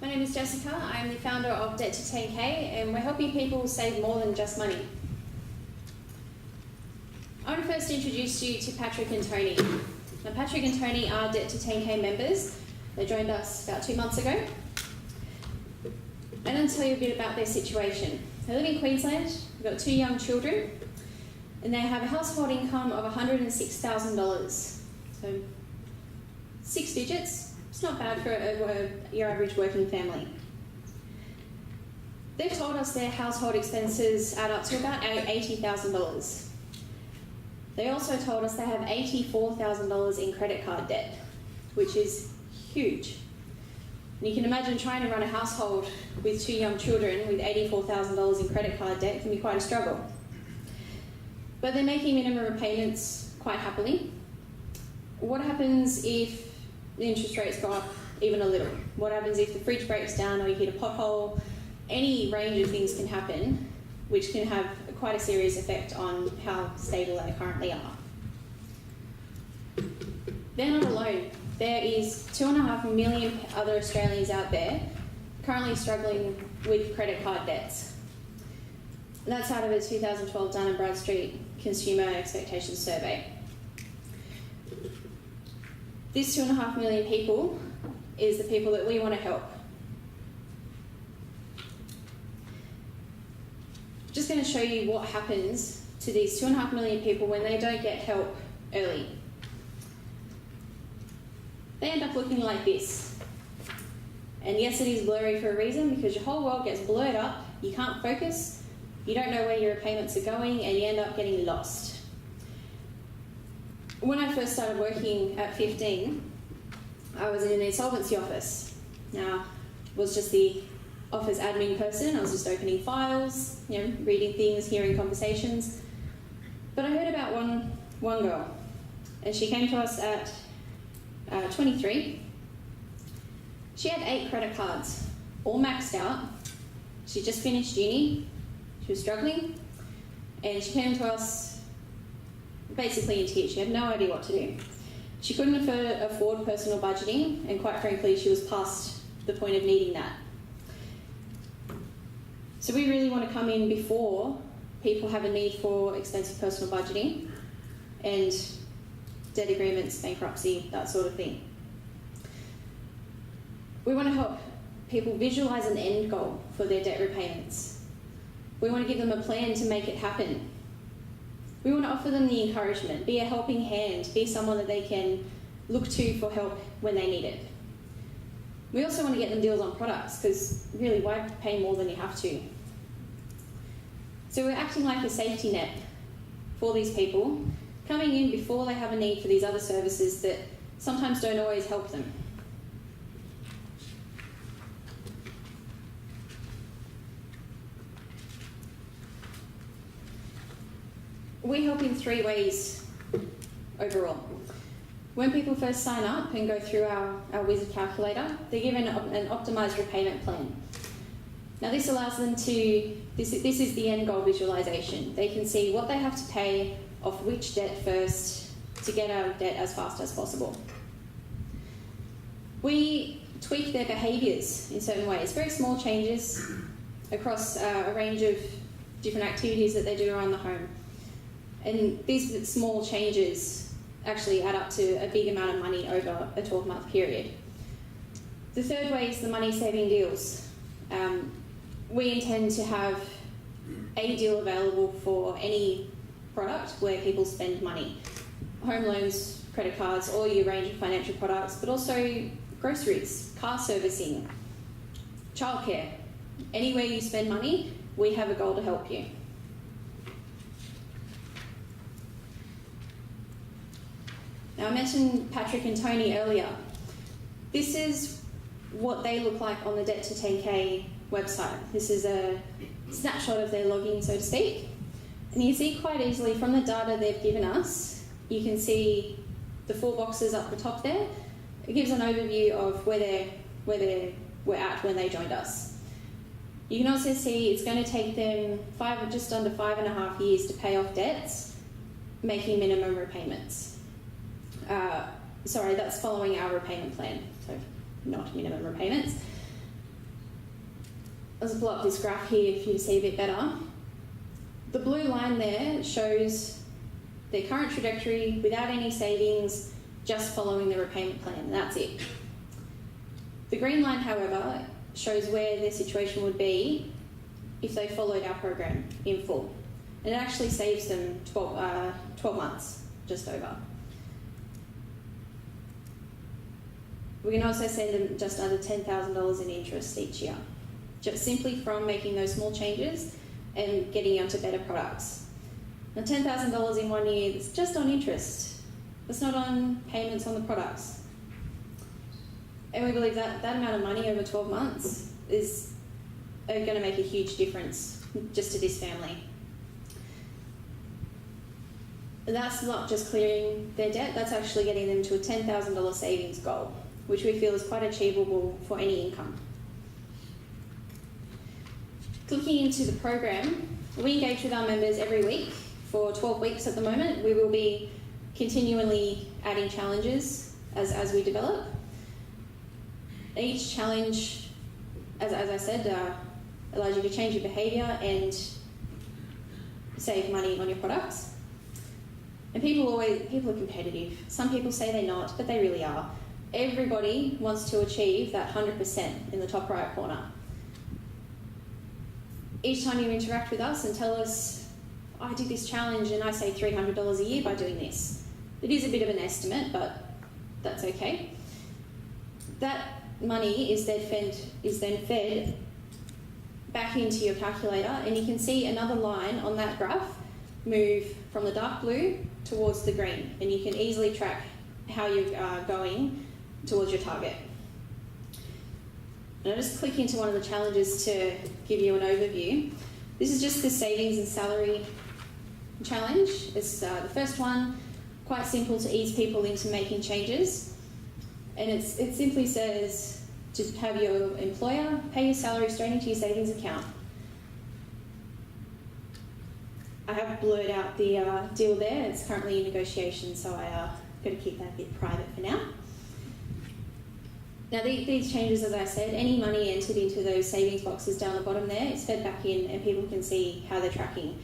My name is Jessica. I'm the founder of Debt to 10K, and we're helping people save more than just money. I want to first introduce you to Patrick and Tony. Now, Patrick and Tony are Debt to 10K members. They joined us about 2 months ago. And I'll tell you a bit about their situation. They live in Queensland, they've got 2 young children, and they have a household income of $106,000. So 6 digits. It's not bad for your average working family. They've told us their household expenses add up to about $80,000. They also told us they have $84,000 in credit card debt, which is huge. And you can imagine trying to run a household with 2 young children with $84,000 in credit card debt can be quite a struggle. But they're making minimum repayments quite happily. What happens if the interest rates go up even a little? What happens if the fridge breaks down or you hit a pothole? Any range of things can happen, which can have quite a serious effect on how stable they currently are. They're not alone. There is 2.5 million other Australians out there currently struggling with credit card debts. That's out of a 2012 Dun & Bradstreet Consumer Expectations Survey. This 2.5 million people is the people that we want to help. Just going to show you what happens to these 2.5 million people when they don't get help early. They end up looking like this. And yes, it is blurry for a reason, because your whole world gets blurred up, you can't focus, you don't know where your repayments are going, and you end up getting lost. When I first started working at 15, I was in an insolvency office. Now, I was just the office admin person. I was just opening files, reading things, hearing conversations. But I heard about one girl, and she came to us at 23. She had 8 credit cards, all maxed out. She just finished uni. She was struggling, and she came to us basically in tears. She had no idea what to do. She couldn't afford personal budgeting, and quite frankly, she was past the point of needing that. So we really want to come in before people have a need for expensive personal budgeting and debt agreements, bankruptcy, that sort of thing. We want to help people visualise an end goal for their debt repayments. We want to give them a plan to make it happen. We want to offer them the encouragement, be a helping hand, be someone that they can look to for help when they need it. We also want to get them deals on products, because really, why pay more than you have to? So we're acting like a safety net for these people, coming in before they have a need for these other services that sometimes don't always help them. We help in 3 ways overall. When people first sign up and go through our wizard calculator, they're given an optimised repayment plan. Now this allows them to, this is the end goal visualisation. They can see what they have to pay off which debt first to get out of debt as fast as possible. We tweak their behaviours in certain ways, very small changes across a range of different activities that they do around the home. And these small changes actually add up to a big amount of money over a 12-month period. The third way is the money-saving deals. We intend to have a deal available for any product where people spend money. Home loans, credit cards, all your range of financial products, but also groceries, car servicing, childcare. Anywhere you spend money, we have a goal to help you. Now, I mentioned Patrick and Tony earlier. This is what they look like on the Debt to 10K website. This is a snapshot of their login, so to speak. And you see quite easily from the data they've given us, you can see the 4 boxes up the top there. It gives an overview of where they were at when they joined us. You can also see it's going to take them just under 5.5 years to pay off debts, making minimum repayments. Sorry, that's following our repayment plan, so not minimum repayments. Let's pull up this graph here for you to see a bit better. The blue line there shows their current trajectory without any savings, just following the repayment plan. That's it. The green line, however, shows where their situation would be if they followed our program in full. And it actually saves them 12 months, just over. We can also save them just under $10,000 in interest each year, just simply from making those small changes and getting onto better products. Now, $10,000 in 1 year, it's just on interest. It's not on payments on the products. And we believe that that amount of money over 12 months is going to make a huge difference just to this family. And that's not just clearing their debt, that's actually getting them to a $10,000 savings goal, which we feel is quite achievable for any income. Looking into the program, we engage with our members every week for 12 weeks at the moment. We will be continually adding challenges as we develop. Each challenge, as I said, allows you to change your behaviour and save money on your products. And people are competitive. Some people say they're not, but they really are. Everybody wants to achieve that 100% in the top right corner. Each time you interact with us and tell us, I did this challenge and I saved $300 a year by doing this. It is a bit of an estimate, but that's okay. That money is then fed back into your calculator, and you can see another line on that graph move from the dark blue towards the green, and you can easily track how you're going towards your target. And I'll just click into one of the challenges to give you an overview. This is just the savings and salary challenge. It's the first one, quite simple to ease people into making changes. And it simply says to have your employer pay your salary straight into your savings account. I have blurred out the deal there. It's currently in negotiation, so I got to keep that a bit private for now. Now these changes, as I said, any money entered into those savings boxes down the bottom there, it's fed back in and people can see how they're tracking.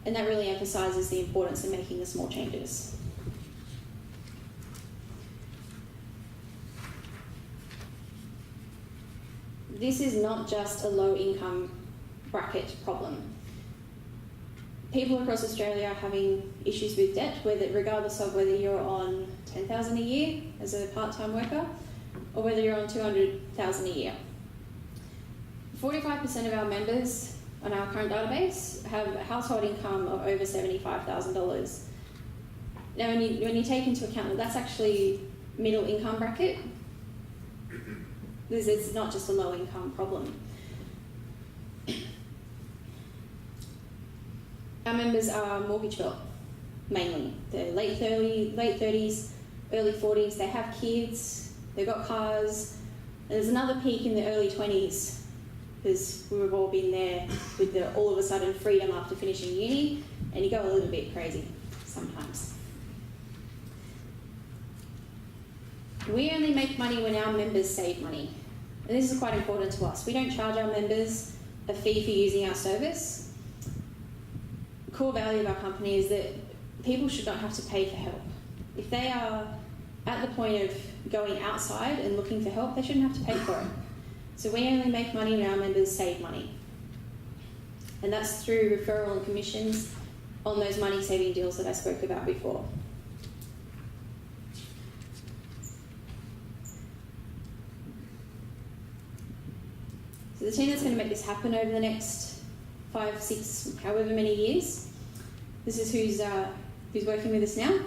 And that really emphasises the importance of making the small changes. This is not just a low income bracket problem. People across Australia are having issues with debt, regardless of whether you're on $10,000 a year as a part-time worker or whether you're on $200,000 a year. 45% of our members on our current database have a household income of over $75,000. Now, when you take into account that that's actually middle income bracket, it's not just a low income problem. Our members are mortgage built, mainly. They're late 30s, early 40s, they have kids, they've got cars. And there's another peak in the early 20s, because we've all been there with the all of a sudden freedom after finishing uni, and you go a little bit crazy sometimes. We only make money when our members save money. And this is quite important to us. We don't charge our members a fee for using our service. The core value of our company is that people should not have to pay for help. If they are at the point of going outside and looking for help, they shouldn't have to pay for it. So we only make money when our members save money. And that's through referral and commissions on those money-saving deals that I spoke about before. So the team that's going to make this happen over the next 5, 6, however many years, this is who's working with us now.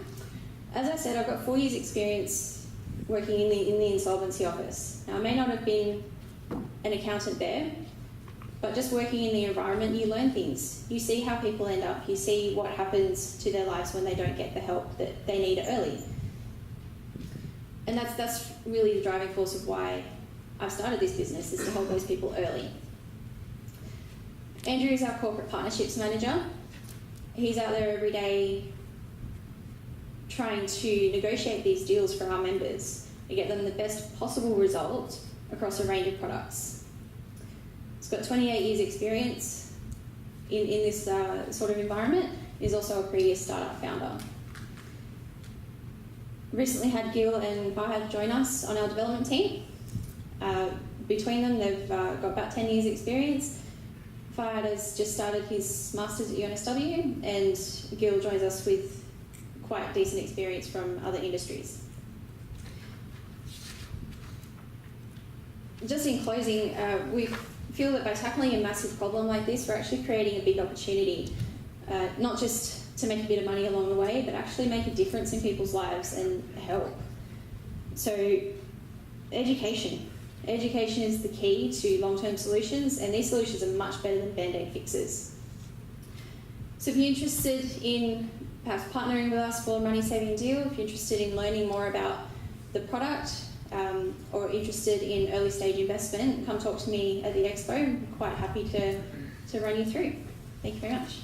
As I said, I've got 4 years experience working in the insolvency office. Now, I may not have been an accountant there, but just working in the environment, you learn things. You see how people end up. You see what happens to their lives when they don't get the help that they need early. And that's really the driving force of why I've started this business, is to help those people early. Andrew is our corporate partnerships manager. He's out there every day trying to negotiate these deals for our members and get them the best possible result across a range of products. He's got 28 years experience in this sort of environment. He's also a previous startup founder. Recently had Gil and Fahad join us on our development team. Between them, they've got about 10 years experience. Fahad has just started his Masters at UNSW, and Gil joins us with quite decent experience from other industries. Just in closing, we feel that by tackling a massive problem like this, we're actually creating a big opportunity, not just to make a bit of money along the way, but actually make a difference in people's lives and help. So, education. Education is the key to long-term solutions, and these solutions are much better than band-aid fixes. So if you're interested in perhaps partnering with us for a money-saving deal, if you're interested in learning more about the product, or interested in early-stage investment, come talk to me at the Expo. I'm quite happy to run you through. Thank you very much.